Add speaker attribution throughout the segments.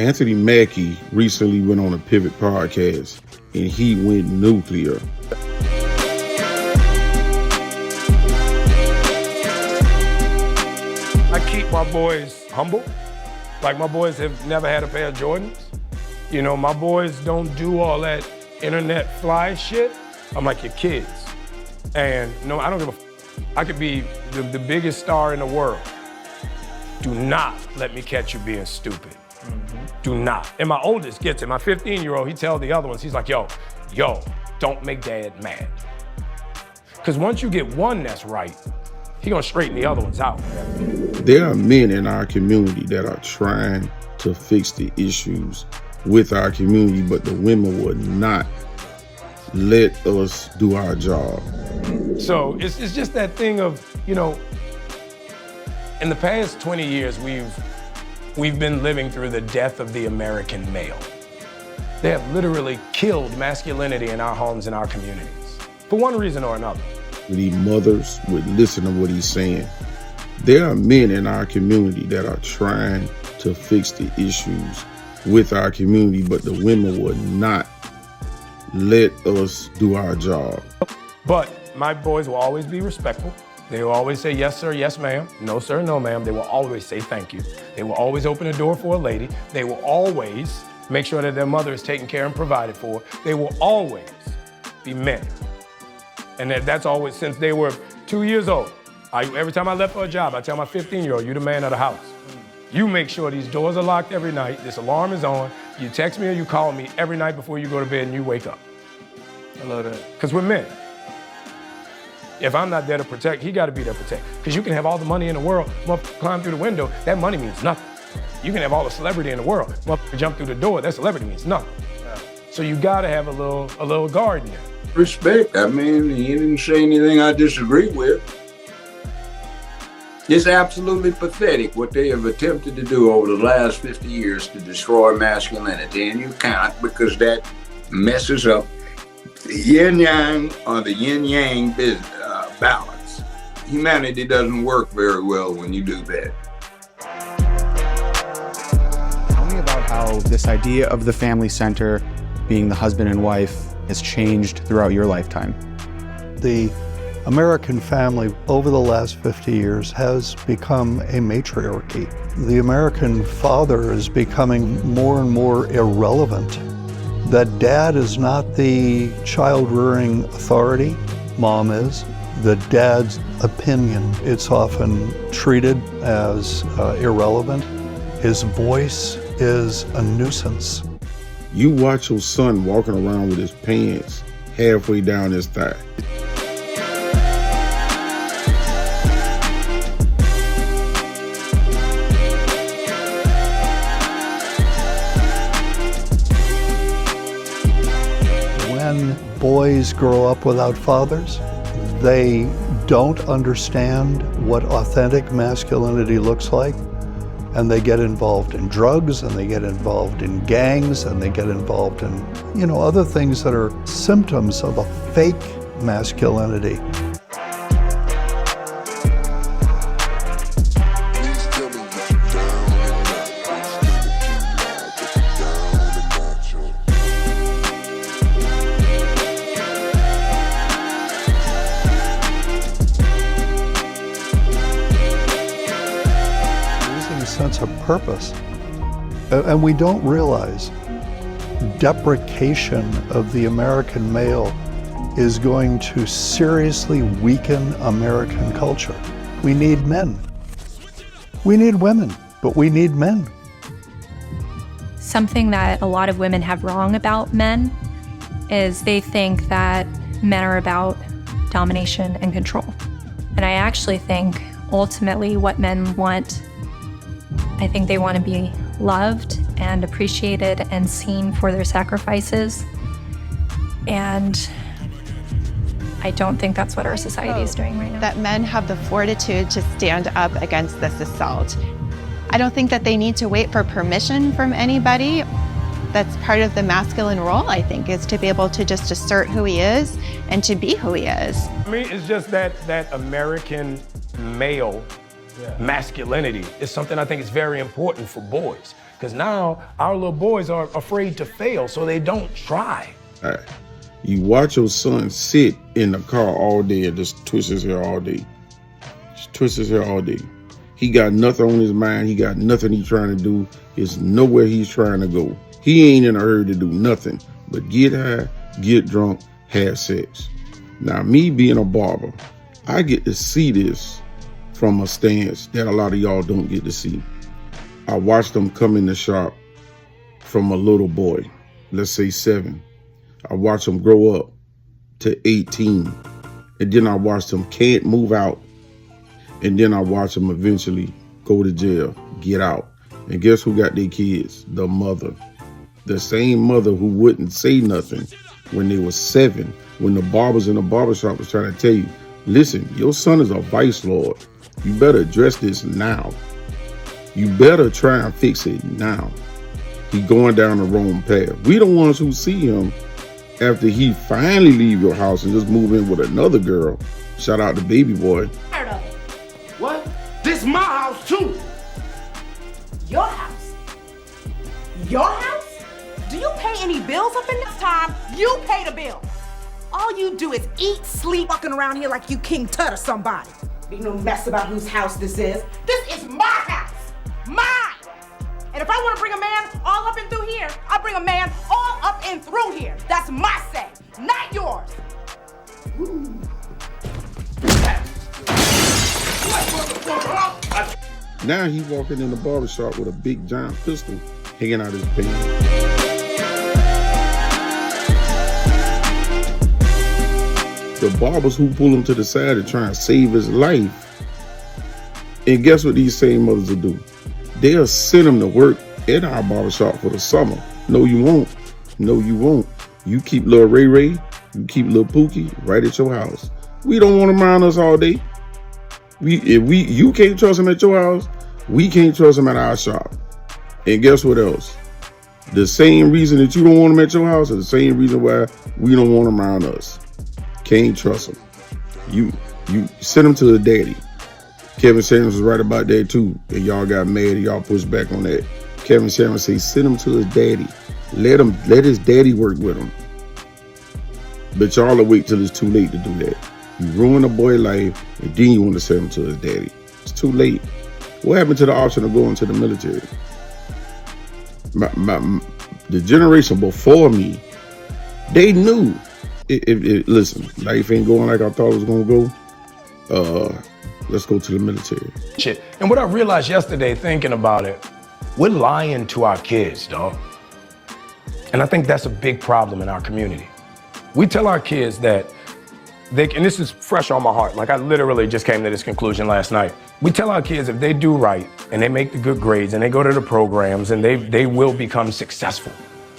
Speaker 1: Anthony Mackie recently went on a Pivot podcast and he went nuclear.
Speaker 2: I keep my boys humble. Like, my boys have never had a pair of Jordans. You know, my boys don't do all that internet fly shit. I'm like your kids. And no, I don't give a I could be the biggest star in the world. Do not let me catch you being stupid. Do not. And my oldest gets it. My 15-year-old, he tells the other ones, he's like, yo, don't make dad mad. Because once you get one that's right, he gonna straighten the other ones out.
Speaker 1: There are men in our community that are trying to fix the issues with our community, but the women would not let us do our job.
Speaker 2: So it's just that thing of, you know, in the past 20 years, we've been living through the death of the American male. They have literally killed masculinity in our homes and our communities, for one reason or another.
Speaker 1: These mothers would listen to what he's saying. There are men in our community that are trying to fix the issues with our community, but the women would not let us do our job.
Speaker 2: But my boys will always be respectful. They will always say, yes, sir, yes, ma'am. No, sir, no, ma'am. They will always say thank you. They will always open a door for a lady. They will always make sure that their mother is taken care and provided for. They will always be men. And that's always since they were 2 years old. Every time I left for a job, I tell my 15-year-old, you're the man of the house. You make sure these doors are locked every night, this alarm is on, you text me or you call me every night before you go to bed and you wake up.
Speaker 3: I love that.
Speaker 2: Because we're men. If I'm not there to protect, he got to be there to protect. Because you can have all the money in the world, motherfucker climb through the window, that money means nothing. You can have all the celebrity in the world, motherfucker jump through the door, that celebrity means nothing. Yeah. So you got to have a little guard in there.
Speaker 4: Respect. I mean, he didn't say anything I disagree with. It's absolutely pathetic what they have attempted to do over the last 50 years to destroy masculinity, and you can't, because that messes up the yin-yang or the yin-yang balance. Humanity doesn't work very well when you do that.
Speaker 5: Tell me about how this idea of the family center, being the husband and wife, has changed throughout your lifetime.
Speaker 6: The American family over the last 50 years has become a matriarchy. The American father is becoming more and more irrelevant. That dad is not the child-rearing authority, mom is. The dad's opinion, it's often treated as irrelevant. His voice is a nuisance.
Speaker 1: You watch your son walking around with his pants halfway down his thigh.
Speaker 6: When boys grow up without fathers, they don't understand what authentic masculinity looks like, and they get involved in drugs, and they get involved in gangs, and they get involved in, other things that are symptoms of a fake masculinity. Sense of purpose, and we don't realize deprecation of the American male is going to seriously weaken American culture. We need men. We need women, but we need men.
Speaker 7: Something that a lot of women have wrong about men is they think that men are about domination and control. And I actually think ultimately what men want, I think they want to be loved and appreciated and seen for their sacrifices. And I don't think that's what our society is doing right now.
Speaker 8: That men have the fortitude to stand up against this assault. I don't think that they need to wait for permission from anybody. That's part of the masculine role, I think, is to be able to just assert who he is and to be who he is.
Speaker 2: I mean, it's just that American male masculinity is something I think is very important for boys. Because now our little boys are afraid to fail, so they don't try.
Speaker 1: All right. You watch your son sit in the car all day and just twist his hair all day. Just twist his hair all day. He got nothing on his mind. He got nothing he's trying to do. There's nowhere he's trying to go. He ain't in a hurry to do nothing but get high, get drunk, have sex. Now, me being a barber, I get to see this from a stance that a lot of y'all don't get to see. I watched them come in the shop from a little boy, let's say 7. I watched them grow up to 18. And then I watched them can't move out. And then I watched them eventually go to jail, get out. And guess who got their kids? The mother. The same mother who wouldn't say nothing when they were 7, when the barbers in the barbershop was trying to tell you, listen, your son is a vice lord. You better address this now. You better try and fix it now. He going down the wrong path. We the ones who see him after he finally leave your house and just move in with another girl. Shout out to baby boy.
Speaker 3: Tired of it. What? This my house too. Your house? Your house? Do you pay any bills up in this time? You pay the bill. All you do is eat, sleep, walking around here like you King Tut or somebody. Be no mess about whose house this is. This is my house. Mine. And if I want to bring a man all up and through here, I bring a man all up and through here. That's my say, not yours.
Speaker 1: Now he walking in the barbershop with a big giant pistol hanging out his pants. The barbers who pull him to the side to try and save his life. And guess what these same mothers will do? They'll send him to work at our barbershop for the summer. No, you won't. No, you won't. You keep little Ray Ray, you keep little Pookie right at your house. We don't want him around us all day. You can't trust him at your house, we can't trust him at our shop. And guess what else? The same reason that you don't want him at your house is the same reason why we don't want him around us. Can't trust him. You send him to his daddy. Kevin Samuels was right about that too. And y'all got mad and y'all pushed back on that. Kevin Samuels say send him to his daddy. Let his daddy work with him. But y'all will wait till it's too late to do that. You ruin a boy's life and then you want to send him to his daddy. It's too late. What happened to the option of going to the military? The generation before me, they knew. Listen, life ain't going like I thought it was gonna go. Let's go to the military.
Speaker 2: Shit. And what I realized yesterday thinking about it, we're lying to our kids, dog. And I think that's a big problem in our community. We tell our kids that and this is fresh on my heart, like I literally just came to this conclusion last night. We tell our kids if they do right and they make the good grades and they go to the programs and they will become successful.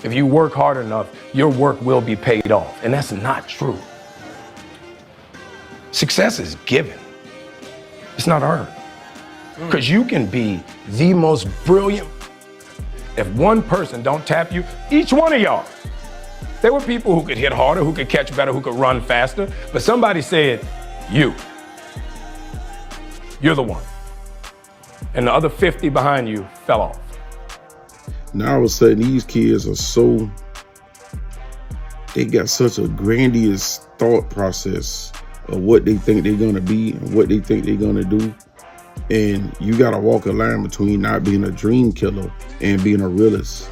Speaker 2: If you work hard enough, your work will be paid off. And that's not true. Success is given. It's not earned. Because you can be the most brilliant. If one person don't tap you, each one of y'all. There were people who could hit harder, who could catch better, who could run faster, but somebody said, you're the one. And the other 50 behind you fell off.
Speaker 1: Now all of a sudden these kids are they got such a grandiose thought process of what they think they're gonna be and what they think they're gonna do. And you gotta walk a line between not being a dream killer and being a realist.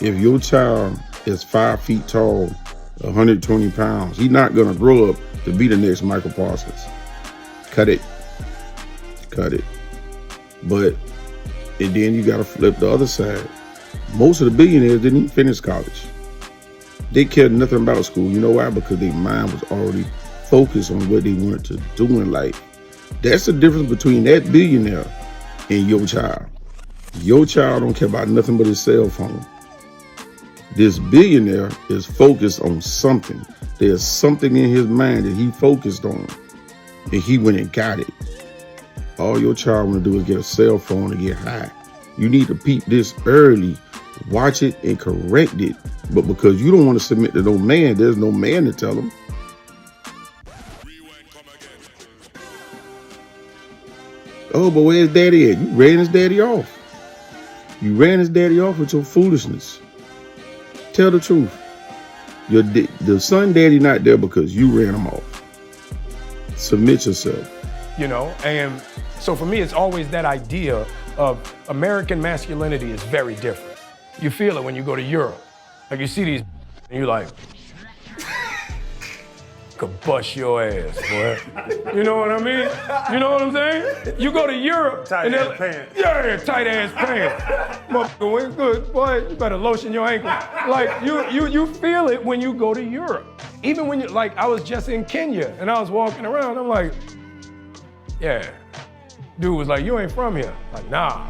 Speaker 1: If your child is 5 feet tall, 120 pounds, he's not gonna grow up to be the next Michael Parsons. Cut it. And then you gotta flip the other side. Most of the billionaires didn't even finish college. They cared nothing about school. You know why? Because their mind was already focused on what they wanted to do in life. That's the difference between that billionaire and your child. Your child don't care about nothing but his cell phone. This billionaire is focused on something. There's something in his mind that he focused on, and he went and got it. All your child want to do is get a cell phone and get high. You need to peep this early, watch it and correct it. But because you don't want to submit to no man, there's no man to tell him. Oh, but where's daddy at? You ran his daddy off. You ran his daddy off with your foolishness. Tell the truth. The son daddy not there because you ran him off. Submit yourself.
Speaker 2: You know, and so for me, it's always that idea of American masculinity is very different. You feel it when you go to Europe. Like you see these and you're like, could bust your ass, boy. You know what I mean? You know what I'm saying? You go to Europe.
Speaker 9: Tight ass pants.
Speaker 2: Yeah, tight ass pants. Motherfucker, went good, boy. You better lotion your ankle. Like you feel it when you go to Europe. Even when you, like, I was just in Kenya and I was walking around. I'm like, yeah. Dude was like, you ain't from here. Like, nah.